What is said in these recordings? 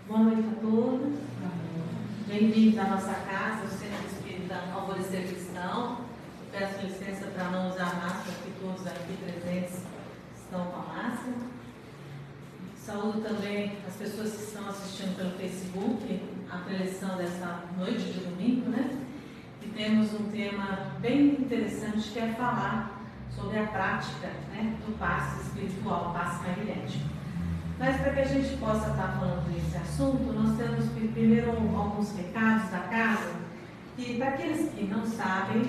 Boa noite a todos. Bem-vindos à nossa casa, o Centro Espírita Alvorecer Cristão. Peço licença para não usar máscara, porque todos aqui presentes estão com a máscara. Saúdo também as pessoas que estão assistindo pelo Facebook, a preleção dessa noite de domingo, né? E temos um tema bem interessante que é falar sobre a prática, né, do passe espiritual, passe magnético. Mas para que a gente possa estar falando desse assunto, nós temos primeiro alguns recados da casa, que para aqueles que não sabem,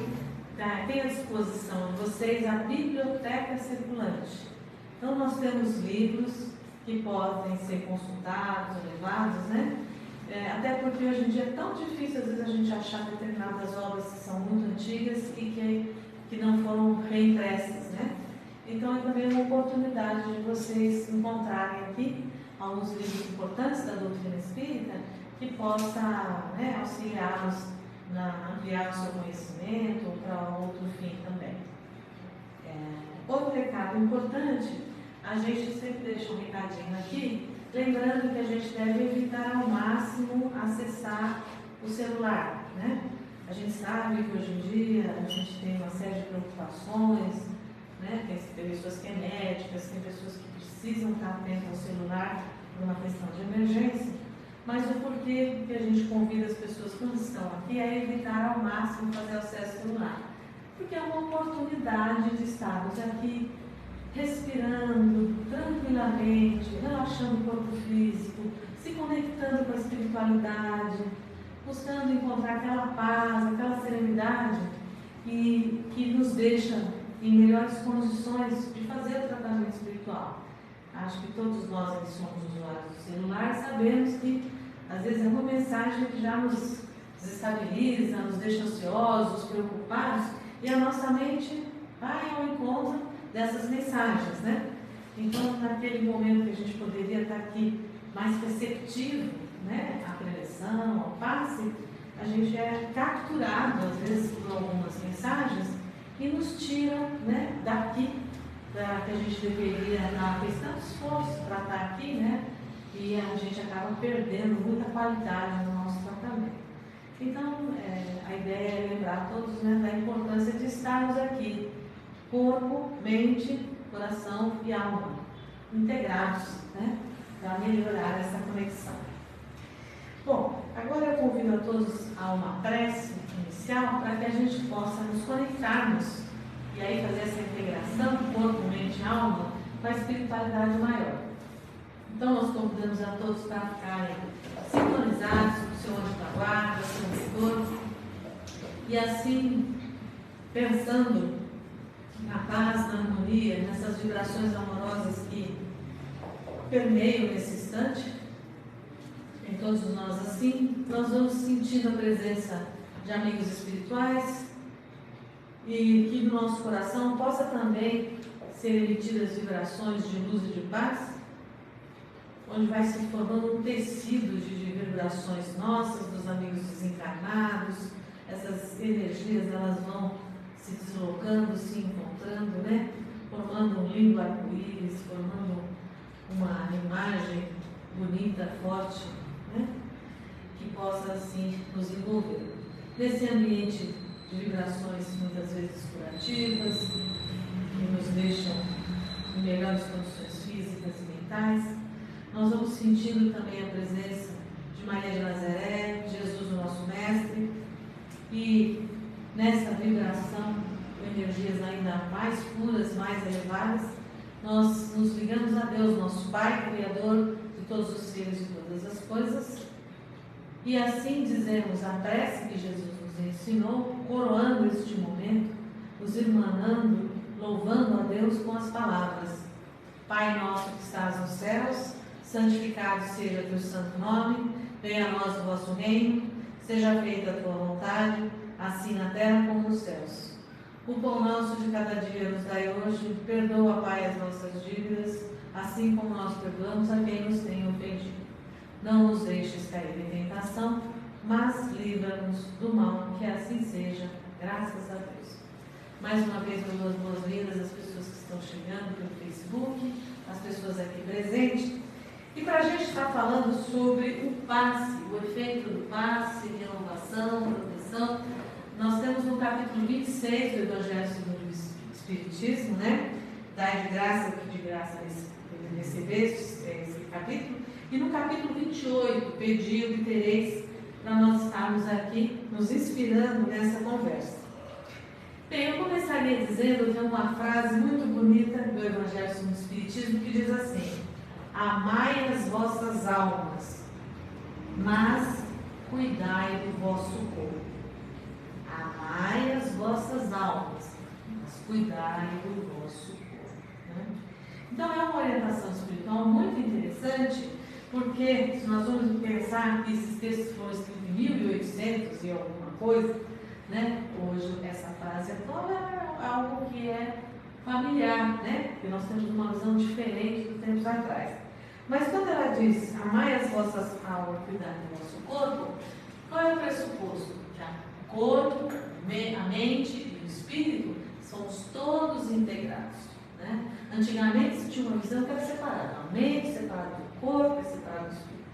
tem à disposição de vocês a biblioteca circulante. Então nós temos livros que podem ser consultados, levados, né? Até porque hoje em dia é tão difícil às vezes a gente achar determinadas obras que são muito antigas e que não foram reimpressas, né? Então é também uma oportunidade de vocês encontrarem aqui alguns livros importantes da doutrina espírita que possa, né, auxiliá-los a ampliar o seu conhecimento ou para outro fim também. Outro recado importante, a gente sempre deixa um recadinho aqui, lembrando que a gente deve evitar ao máximo acessar o celular, né? A gente sabe que hoje em dia a gente tem uma série de preocupações, né? Tem pessoas que são médicas, tem pessoas que precisam estar atentas ao celular por uma questão de emergência, mas o porquê que a gente convida as pessoas quando estão aqui é evitar ao máximo fazer acesso ao celular, porque é uma oportunidade de estarmos aqui respirando tranquilamente, relaxando o corpo físico, se conectando com a espiritualidade, buscando encontrar aquela paz, aquela serenidade que nos deixa em melhores condições de fazer o tratamento espiritual. Acho que todos nós que somos usuários do celular sabemos que às vezes é uma mensagem que já nos desestabiliza, nos deixa ansiosos, preocupados, e a nossa mente vai ao encontro dessas mensagens, né? Então, naquele momento que a gente poderia estar aqui mais receptivo, né, à preleção, ao passe, a gente é capturado às vezes por algumas mensagens e nos tira, né, daqui, que a gente deveria dar bastante esforço para estar aqui, né, e a gente acaba perdendo muita qualidade no nosso tratamento. Então, a ideia é lembrar todos, né, da importância de estarmos aqui, corpo, mente, coração e alma, integrados, né, para melhorar essa conexão. Bom, agora eu convido a todos a uma prece inicial para que a gente possa nos conectarmos e aí fazer essa integração corpo, mente e alma com a espiritualidade maior. Então nós convidamos a todos para ficarem sintonizados com o seu anjo da guarda, seu mentor, e assim pensando na paz, na harmonia, nessas vibrações amorosas que permeiam nesse instante, em todos nós assim, nós vamos sentindo a presença de amigos espirituais e que no nosso coração possa também ser emitidas vibrações de luz e de paz, onde vai se formando um tecido de vibrações nossas, dos amigos desencarnados. Essas energias elas vão se deslocando, se encontrando, né? Formando um lindo arco-íris, formando uma imagem bonita, forte, né? Que possa assim nos envolver. Nesse ambiente de vibrações muitas vezes curativas, que nos deixam em melhores condições físicas e mentais, nós vamos sentindo também a presença de Maria de Nazaré, Jesus, o nosso Mestre, e nessa vibração, com energias ainda mais puras, mais elevadas, nós nos ligamos a Deus, nosso Pai, Criador de todos os seres e todas as coisas, e assim dizemos a prece que Jesus nos ensinou, coroando este momento, nos irmanando, louvando a Deus com as palavras: Pai nosso que estás nos céus, santificado seja o teu santo nome, venha a nós o vosso reino, seja feita a tua vontade, assim na terra como nos céus. O pão nosso de cada dia nos dai hoje, perdoa, Pai, as nossas dívidas, assim como nós perdoamos a quem nos tem ofendido. Não nos deixes cair em tentação, mas livra-nos do mal, que assim seja, graças a Deus. Mais uma vez, meus boas-vindas às pessoas que estão chegando pelo Facebook, às pessoas aqui presentes. E para a gente estar falando sobre o passe, o efeito do passe, renovação, proteção, nós temos no capítulo 26 do Evangelho segundo o Espiritismo, né? Dai de graça o que de graça recebeste, esse capítulo. E no capítulo 28, pedi e obtereis, para nós estarmos aqui nos inspirando nessa conversa. Bem, eu começaria dizendo que é uma frase muito bonita do Evangelho segundo o Espiritismo que diz assim: amai as vossas almas, mas cuidai do vosso corpo. Amai as vossas almas, mas cuidai do vosso corpo. Né? Então é uma orientação espiritual muito interessante, porque se nós vamos pensar que esses textos foram escritos em 1800 e alguma coisa, né? Hoje essa frase atual é algo que é familiar, né? Porque nós temos uma visão diferente dos tempos atrás. Mas quando ela diz, amai as vossas almas, cuidar do vosso corpo, qual é o pressuposto? Que o corpo, a mente e o espírito somos todos integrados. Né? Antigamente se tinha uma visão que era separada, a mente separada do corpo e separada do espírito.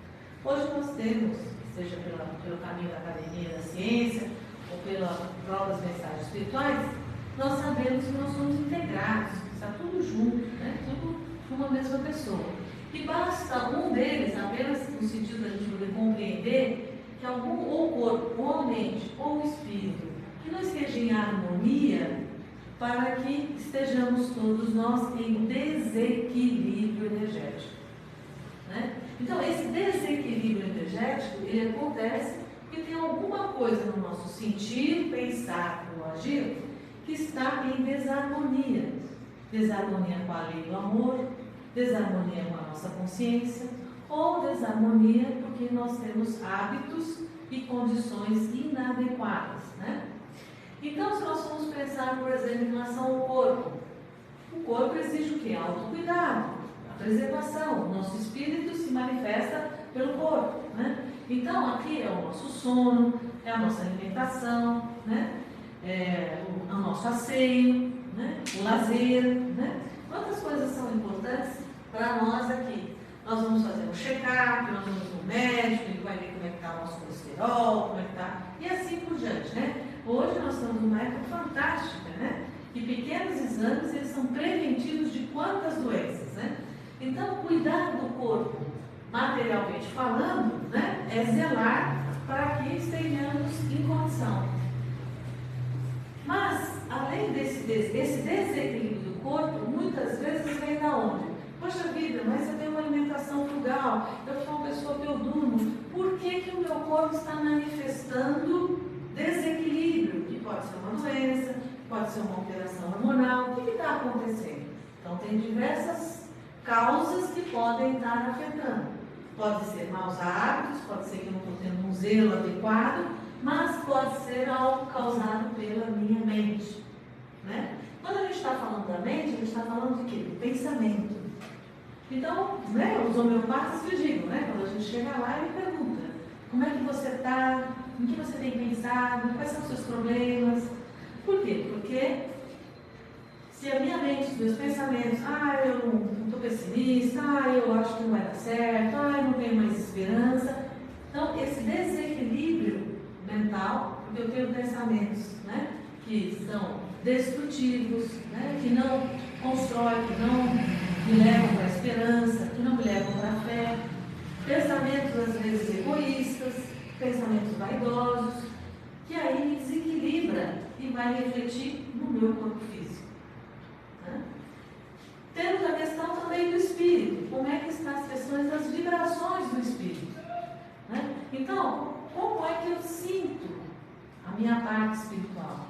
Hoje nós temos, seja pelo caminho da academia da ciência, ou pelas próprias mensagens espirituais, nós sabemos que nós somos integrados, está tudo junto, né? Tudo uma mesma pessoa. E basta um deles, apenas no sentido de a gente poder compreender que algum, ou o corpo, ou a mente, ou o espírito, que não esteja em harmonia, para que estejamos todos nós em desequilíbrio energético. Né? Então, esse desequilíbrio energético, ele acontece porque tem alguma coisa no nosso sentir, pensar ou agir que está em desarmonia. Desarmonia com a lei do amor, desarmonia com a nossa consciência, ou desarmonia porque nós temos hábitos e condições inadequadas. Né? Então, se nós formos pensar, por exemplo, em relação ao corpo, o corpo exige o quê? Autocuidado, a preservação. O nosso espírito se manifesta pelo corpo. Né? Então, aqui é o nosso sono, é a nossa alimentação, né? É o nosso asseio, né? O lazer. Né? Quantas coisas são importantes para nós aqui? Nós vamos fazer um check-up, nós vamos no médico, ele vai ver como é que está o nosso colesterol, como é que está, e assim por diante. Né? Hoje nós estamos numa época fantástica, né? Que pequenos exames eles são preventivos de quantas doenças. Né? Então, cuidar do corpo, materialmente falando, né, é zelar para que estejamos em condição. Mas, além desse desequilíbrio do corpo, muitas vezes vem da onde? Poxa vida, mas eu tenho uma alimentação frugal, eu sou uma pessoa que eu durmo, por que o meu corpo está manifestando desequilíbrio? Que pode ser uma doença, pode ser uma alteração hormonal, o que está acontecendo? Então, tem diversas causas que podem estar afetando. Pode ser maus hábitos, pode ser que eu não estou tendo um zelo adequado, mas pode ser algo causado pela minha mente. Né? Quando a gente está falando da mente, a gente está falando de quê? Do pensamento. Então, né, os homeopatas que digam, né, quando a gente chega lá e pergunta, como é que você está, em que você tem pensado, quais são os seus problemas? Por quê? Porque se a minha mente, os meus pensamentos, eu não estou pessimista, eu acho que não vai dar certo, eu não tenho mais esperança. Então, esse desequilíbrio mental, porque eu tenho pensamentos, né, que são destrutivos, né, que não constroem, que não me levam para a esperança, que não me levam para a fé. Pensamentos, às vezes, egoístas, pensamentos vaidosos, que aí me desequilibra e vai refletir no meu corpo físico. Né? Temos a questão também do espírito. Como é que estão as questões das vibrações do espírito? Né? Então, como é que eu sinto a minha parte espiritual?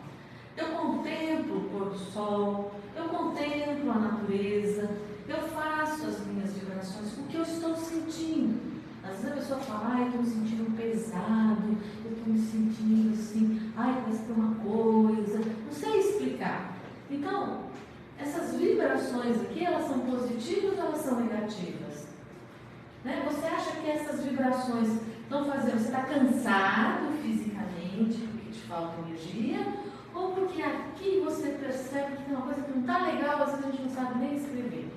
Eu contemplo o pôr do sol, eu contemplo a natureza, eu faço as minhas vibrações, o que eu estou sentindo. Às vezes a pessoa fala, eu estou me sentindo pesado, eu estou me sentindo assim, parece ter uma coisa, não sei explicar. Então, essas vibrações aqui, elas são positivas ou elas são negativas? Né? Você acha que essas vibrações estão fazendo, você está cansado fisicamente, porque te falta energia, ou porque aqui você percebe que tem uma coisa que não está legal, às vezes a gente não sabe nem escrever.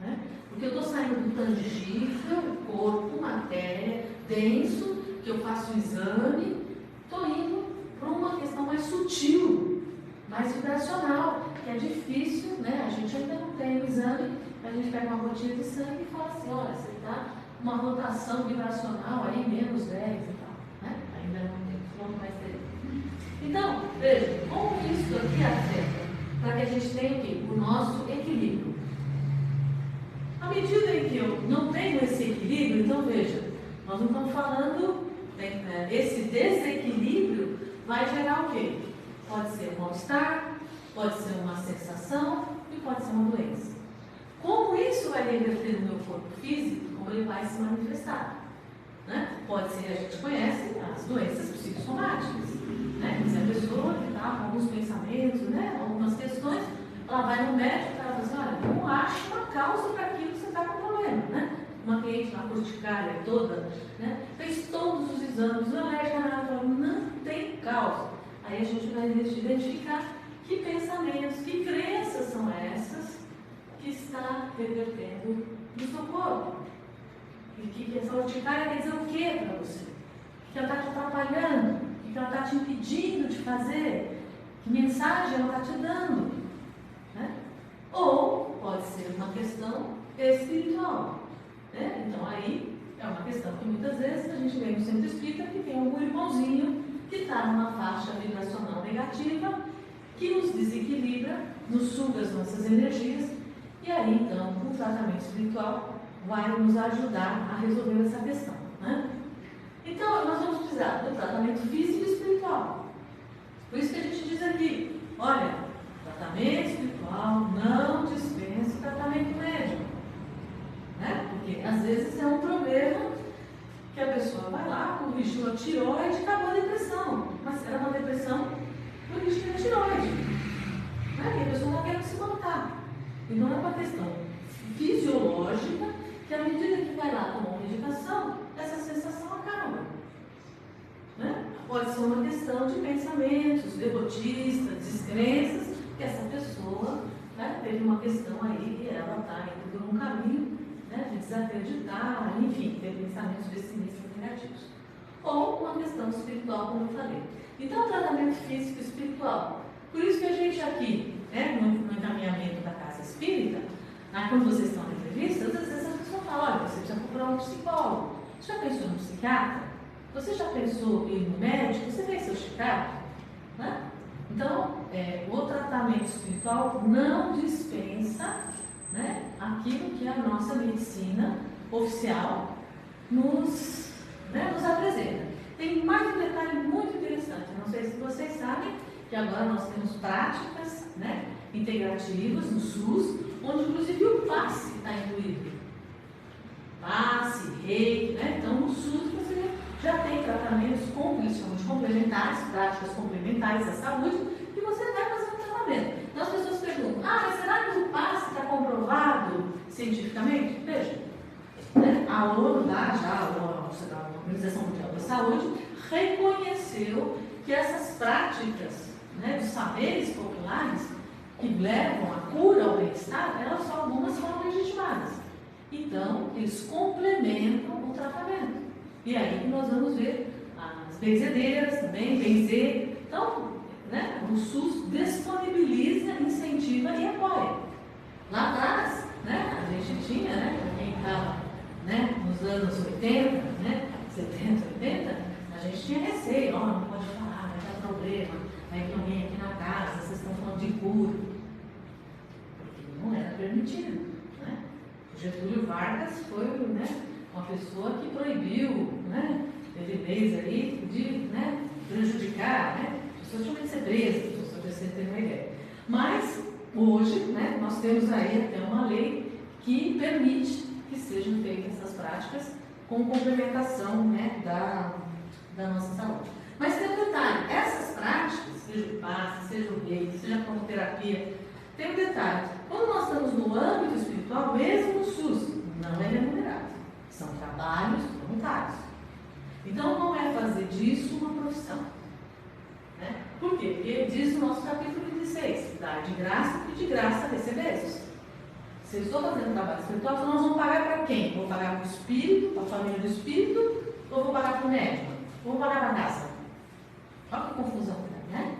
Né? Porque Porque eu estou saindo do tangível, corpo, matéria, denso, que eu faço o exame, estou indo para uma questão mais sutil, mais vibracional, que é difícil, né? A gente ainda não tem o exame, a gente pega uma gotinha de sangue e fala assim, olha, você está uma rotação vibracional aí, menos 10 e tal, né? Ainda não tem, vamos mais ter. Então, veja, como isso aqui afeta para que a gente tenha aqui o nosso equilíbrio. À medida em que eu não tenho esse equilíbrio, então veja, nós não estamos falando, esse desequilíbrio vai gerar o quê? Pode ser um mal-estar, pode ser uma sensação e pode ser uma doença. Como isso vai reverter no meu corpo físico, como ele vai se manifestar? Né? Pode ser, a gente conhece as doenças psicossomáticas. Né? Se a pessoa que está com alguns pensamentos, né? Algumas questões, ela vai no médico e ela fala assim, olha, não acho uma causa para aquilo que você está com problema. Né? Uma cliente na urticária toda, né? Fez todos os exames, não é nada, não tem causa. Aí a gente vai identificar que pensamentos, que crenças são essas que está revertendo no seu corpo. E que essa urticária quer dizer o que para você? Que ela está te atrapalhando, que ela está te impedindo de fazer, que mensagem ela está te dando. Né? Ou pode ser uma questão espiritual. Né? Então aí é uma questão que muitas vezes a gente vê no centro espírita que tem algum irmãozinho que está numa faixa vibracional negativa, que nos desequilibra, nos suga as nossas energias, e aí então o tratamento espiritual vai nos ajudar a resolver essa questão. Né? Então nós vamos precisar do tratamento físico e espiritual. Por isso que a gente diz aqui, olha, tratamento espiritual não dispensa o tratamento médico. Né? Porque às vezes é um problema que a pessoa vai lá, corrigiu a tireoide e acabou a depressão. Mas era uma depressão corrigida a tireoide. Né? E a pessoa não quer se matar. E não é uma questão fisiológica que à medida que vai lá tomar uma medicação, essa sensação acaba. Né? Pode ser uma questão de pensamentos, derrotistas, descrenças, que essa pessoa, né, teve uma questão aí que ela está indo por um caminho, né, de desacreditar, enfim, ter pensamentos pessimistas negativos. Ou uma questão espiritual, como eu falei. Então, tratamento físico e espiritual. Por isso que a gente aqui, né, no encaminhamento da casa espírita, né, quando vocês estão na entrevista, às vezes a pessoa fala, olha, você precisa procurar um psicólogo. Você já pensou no psiquiatra? Você já pensou em ir no médico? Você vê seu psiquiatra? Né? Então, o tratamento espiritual não dispensa, né, aquilo que a nossa medicina oficial nos apresenta. Tem mais um detalhe muito interessante, não sei se vocês sabem, que agora nós temos práticas, né, integrativas no SUS, onde inclusive o passe está incluído. Passe, reiki, né? Então no SUS você já tem tratamentos complementares, práticas complementares à saúde, e você vai fazer um tratamento. Então as pessoas perguntam, mas será que o passe está comprovado cientificamente? Veja, né? A ONU, a Organização Mundial da Saúde, reconheceu que essas práticas, né, dos saberes populares que levam à cura, ao bem-estar, elas só algumas foram legitimadas. Então, eles complementam o tratamento. E aí nós vamos ver as benzedeiras também, benzer. Então, né, o SUS disponibiliza, incentiva e apoia. Lá atrás, né, a gente tinha, né, quem estava, né, nos anos 80, né, 70, 80, a gente tinha receio, não pode falar, vai dar problema, vai vir alguém aqui na casa, vocês estão falando de cura. Porque não era permitido. Né? Getúlio Vargas foi, né, uma pessoa que proibiu, né, teve leis aí de, né, prejudicar, né, as pessoas tinham que ser presas, para vocês terem uma ideia. Mas, hoje, né, nós temos aí até uma lei que permite que sejam feitas essas práticas com complementação, né, da nossa saúde. Mas tem um detalhe, essas práticas, seja o passe, seja o reiki, seja a cromoterapia, tem um detalhe, quando nós estamos no âmbito espiritual, mesmo no SUS, não é remunerado, são trabalhos voluntários. Então não é fazer disso uma profissão. Né? Por quê? Porque diz no nosso capítulo 16, dá de graça e de graça recebestes. Se eu estou fazendo trabalho espiritual, então nós vamos pagar para quem? Vou pagar para o espírito, para a família do espírito, ou vou pagar para o médico? Ou vou pagar para a casa? Olha que confusão, né?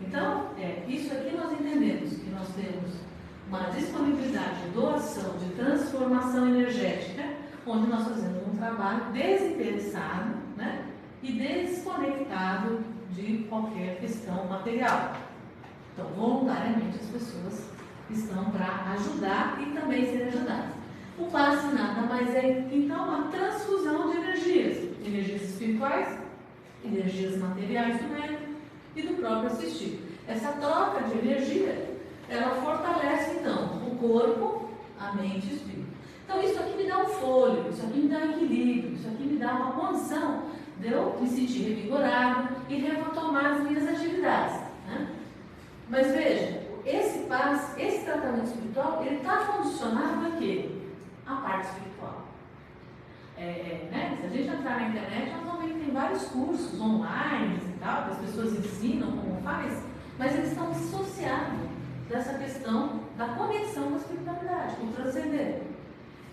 Então, isso aqui nós entendemos que nós temos uma disponibilidade de doação, de transformação energética, onde nós fazemos um trabalho desinteressado, né? E desconectado de qualquer questão material. Então, voluntariamente as pessoas estão para ajudar e também ser ajudadas. O passe nada mais é, então, uma transfusão de energias espirituais, energias materiais do médium e do próprio assistido. Essa troca de energia, ela fortalece, então, o corpo, a mente e o espírito. Então, isso aqui me dá um fôlego, isso aqui me dá um equilíbrio, isso aqui me dá uma condição de eu me sentir revigorado e retomar as minhas atividades, né? Mas veja, esse passe, esse tratamento espiritual, ele está condicionado a quê? A parte espiritual. Né? Se a gente entrar na internet, nós vamos ver que tem vários cursos online e tal, que as pessoas ensinam como faz, mas eles estão dissociados dessa questão da conexão com a espiritualidade, com o transcendente.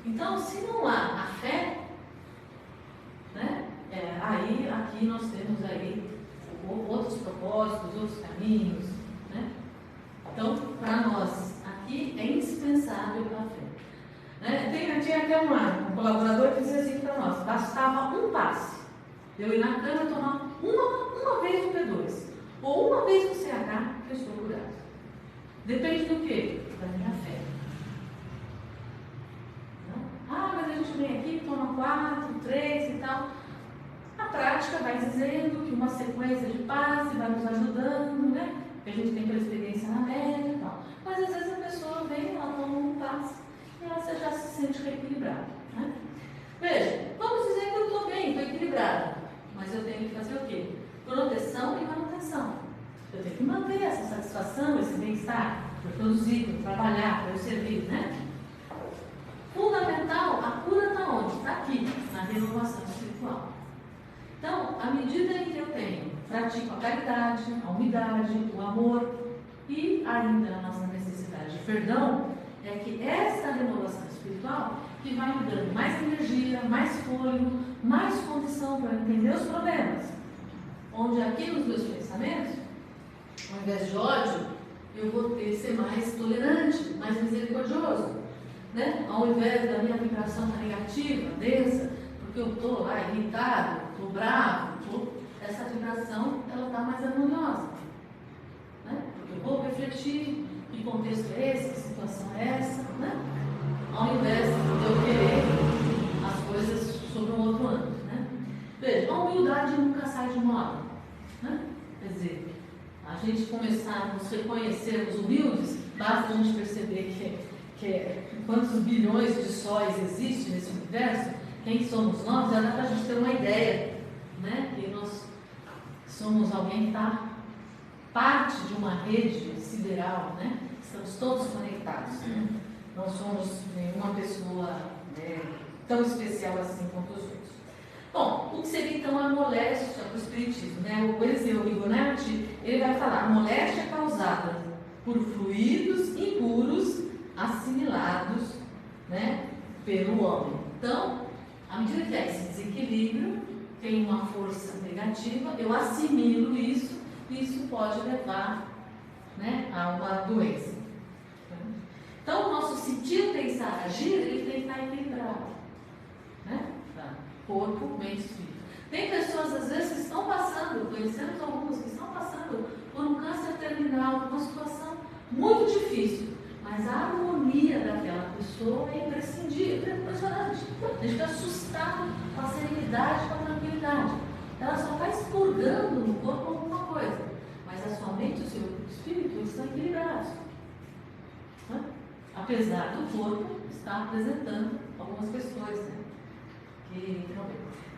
Então, se não há a fé, né? Aí, aqui nós temos aí outros propósitos, outros caminhos, né? Então, para nós, aqui é indispensável a fé. Né? Tinha até um colaborador que dizia assim para nós, bastava um passe. Eu ir na cama e tomar uma vez o P2, ou uma vez o CH, que eu estou curado. Depende do quê? Da minha fé. Mas a gente vem aqui, toma 4, 3 e tal. A prática vai dizendo que uma sequência de passe vai nos ajudando, né? Que a gente tem pela experiência na média e tal. Mas às vezes a pessoa vem, ela toma um passe e ela já se sente reequilibrada, né? Veja, vamos dizer que eu estou bem, estou equilibrada, mas eu tenho que fazer o quê? Proteção e manutenção. Eu tenho que manter essa satisfação, esse bem-estar, para produzir, para trabalhar, para eu servir, né? Fundamental, a cura está onde? Está aqui, na renovação espiritual. Então, à medida em que eu pratico a caridade, a humildade, o amor e ainda a nossa necessidade de perdão, é que essa renovação espiritual que vai me dando mais energia, mais fôlego, mais condição para entender os problemas. Onde aqui nos meus pensamentos, ao invés de ódio, eu vou ser mais tolerante, mais misericordioso. Né? Ao invés da minha vibração negativa, densa, porque eu estou lá irritado, estou bravo, essa vibração ela está mais harmoniosa. Né? Porque eu vou refletir que contexto é esse, que situação é essa, né? Ao invés de eu querer as coisas sobre um outro âmbito. Né? Veja, a humildade nunca sai de moda. Né? Quer dizer, a gente começar a nos reconhecermos humildes, basta a gente perceber que quantos bilhões de sóis existem nesse universo, quem somos nós, já dá para a gente ter uma ideia, né? Que nós somos alguém que está parte de uma rede sideral, né? Estamos todos conectados. Né? Não somos nenhuma pessoa tão especial assim quanto os outros. Bom, o que seria então a moléstia para o Espiritismo? Né? O Eliseu Rigonati, ele vai falar, a moléstia é causada por fluidos impuros assimilados, né, pelo homem. Então, à medida que há esse desequilíbrio, tem uma força negativa, eu assimilo isso, e isso pode levar, né, a uma doença. Então, o nosso sentir, pensar, agir, ele tem que estar equilibrado. Né? Corpo, mente e espírito. Tem pessoas, às vezes, que estão passando, conhecemos algumas que estão passando por um câncer terminal, uma situação muito difícil. Mas a harmonia daquela pessoa é imprescindível, é impressionante. A gente fica assustado com a serenidade, com a tranquilidade. Ela só está expurgando no corpo alguma coisa. Mas a sua mente e o seu espírito estão equilibrados. Né? Apesar do corpo estar apresentando algumas questões. Né?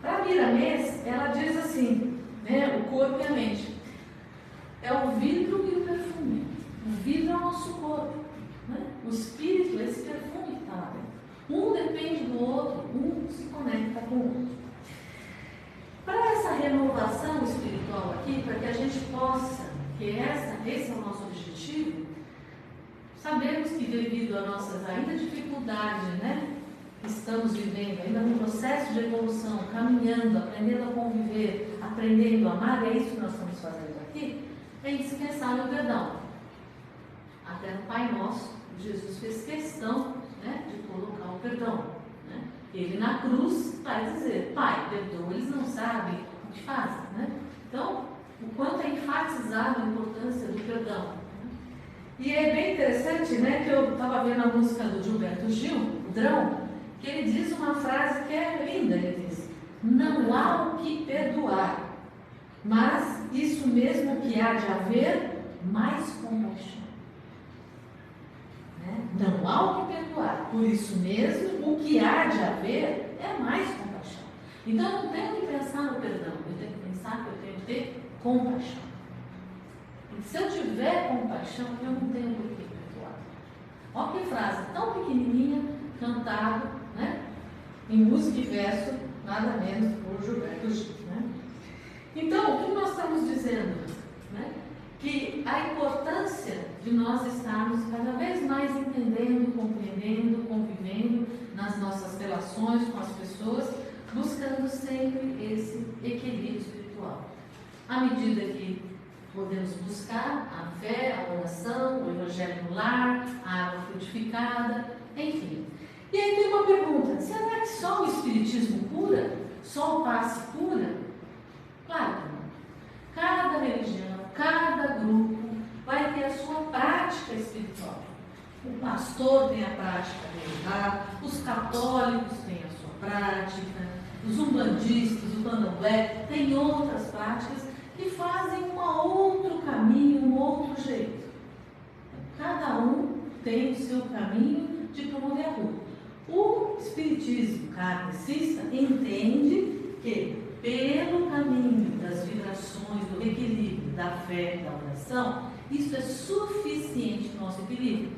Para Miramês, ela diz assim, né, o corpo e a mente. É o vidro e o perfume. O vidro é o nosso corpo. O espírito é esse perfume que está lá dentro. Um depende do outro, um se conecta com o outro. Para essa renovação espiritual aqui, para que a gente possa, que esse é o nosso objetivo, sabemos que devido a nossas ainda dificuldades, né? Estamos vivendo ainda num processo de evolução, caminhando, aprendendo a conviver, aprendendo a amar, é isso que nós estamos fazendo aqui, é indispensável o perdão. Até no Pai Nosso, Jesus fez questão, né, de colocar o perdão. Né? Ele na cruz vai dizer, Pai, perdoa, eles não sabem o que fazem. Né? Então, o quanto é enfatizado a importância do perdão. Né? E é bem interessante, né, que eu estava vendo a música do Gilberto Gil, o Drão, que ele diz uma frase que é linda, ele diz, não há o que perdoar, mas isso mesmo que há de haver, mais compaixão. Né? Não há o que perdoar, por isso mesmo o que há de haver é mais compaixão. Então eu não tenho que pensar no perdão, eu tenho que pensar que eu tenho que ter compaixão. E se eu tiver compaixão, eu não tenho por que perdoar. Olha que frase tão pequenininha, cantada, né? Em música e verso, nada menos por Gilberto Gil. Né? Então, o que nós estamos dizendo? Né? Que a importância de nós estarmos cada vez mais entendendo, compreendendo, convivendo nas nossas relações com as pessoas, buscando sempre esse equilíbrio espiritual. À medida que podemos buscar a fé, a oração, o evangelho no lar, a água frutificada, enfim. E aí tem uma pergunta, será que só o Espiritismo cura? Só o passe cura? Claro que não. Cada religião, cada grupo vai ter a sua prática espiritual. O pastor tem a prática dele lá, os católicos têm a sua prática, os umbandistas, o candomblé, têm outras práticas que fazem um outro caminho, um outro jeito. Cada um tem o seu caminho de promover a cura. O Espiritismo kardecista entende que, pelo caminho das vibrações, do equilíbrio, da fé, da oração, isso é suficiente para o nosso equilíbrio.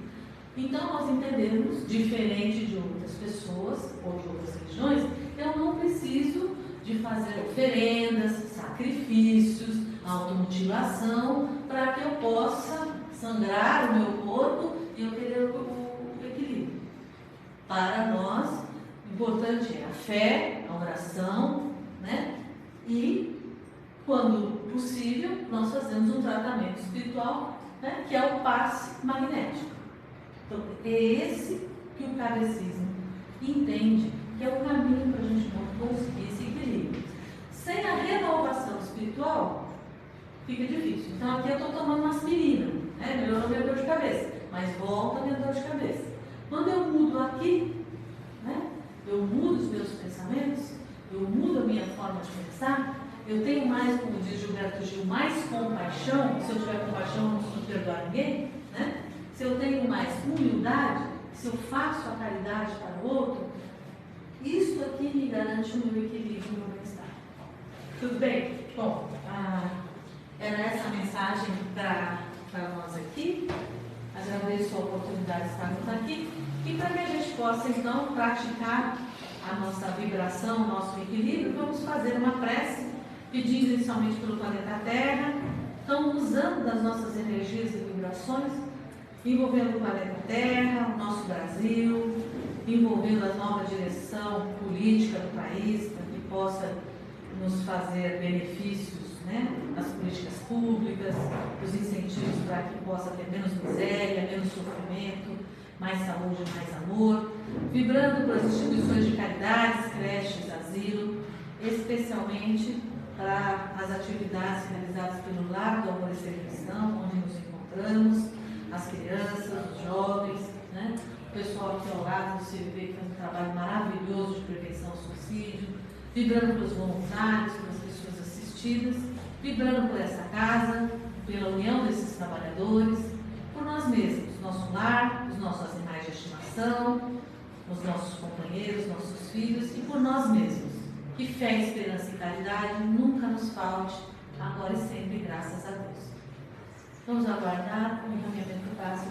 Então, nós entendemos, diferente de outras pessoas ou de outras religiões, eu não preciso de fazer oferendas, sacrifícios, automutilação, para que eu possa sangrar o meu corpo e eu ter o equilíbrio. Para nós, o importante é a fé, a oração, né? E, quando possível, nós fazemos um tratamento espiritual, né? Que é o passe magnético. Então, é esse que o kardecismo entende, que é o caminho para a gente conseguir esse equilíbrio. Sem a renovação espiritual, fica difícil. Então, aqui eu estou tomando uma aspirina, né? Melhorou minha dor de cabeça, mas volta a minha dor de cabeça. Quando eu mudo aqui, né? Eu mudo os meus pensamentos, eu mudo a minha forma de pensar, eu tenho mais, como diz Gilberto Gil, mais compaixão. Se eu tiver compaixão, eu não preciso perdoar ninguém, né? Se eu tenho mais humildade, se eu faço a caridade para o outro, isso aqui me garante o meu equilíbrio, o meu bem-estar. Tudo bem? Bom, era essa a mensagem para nós aqui. Agradeço a oportunidade de estarmos aqui e para que a gente possa então praticar a nossa vibração, o nosso equilíbrio, vamos fazer uma prece pedindo inicialmente pelo planeta Terra, então usando das nossas energias e vibrações, envolvendo o planeta Terra, o nosso Brasil, envolvendo a nova direção política do país, para que possa nos fazer benefícios, né, nas políticas públicas, os incentivos para que possa ter menos miséria, menos sofrimento, mais saúde, mais amor, vibrando para as instituições de caridades, creches, asilo, especialmente para as atividades realizadas pelo Lar do Alvorecer Cristão, onde nos encontramos, as crianças, os jovens, né? O pessoal aqui ao lado do CVV que faz um trabalho maravilhoso de prevenção ao suicídio, vibrando para os voluntários, para as pessoas assistidas, vibrando por essa casa, pela união desses trabalhadores, por nós mesmos, nosso lar, os nossos animais de estimação, os nossos companheiros, nossos filhos e por nós mesmos. Que fé, esperança e caridade nunca nos falte, agora e sempre, graças a Deus. Vamos aguardar o encaminhamento do passo.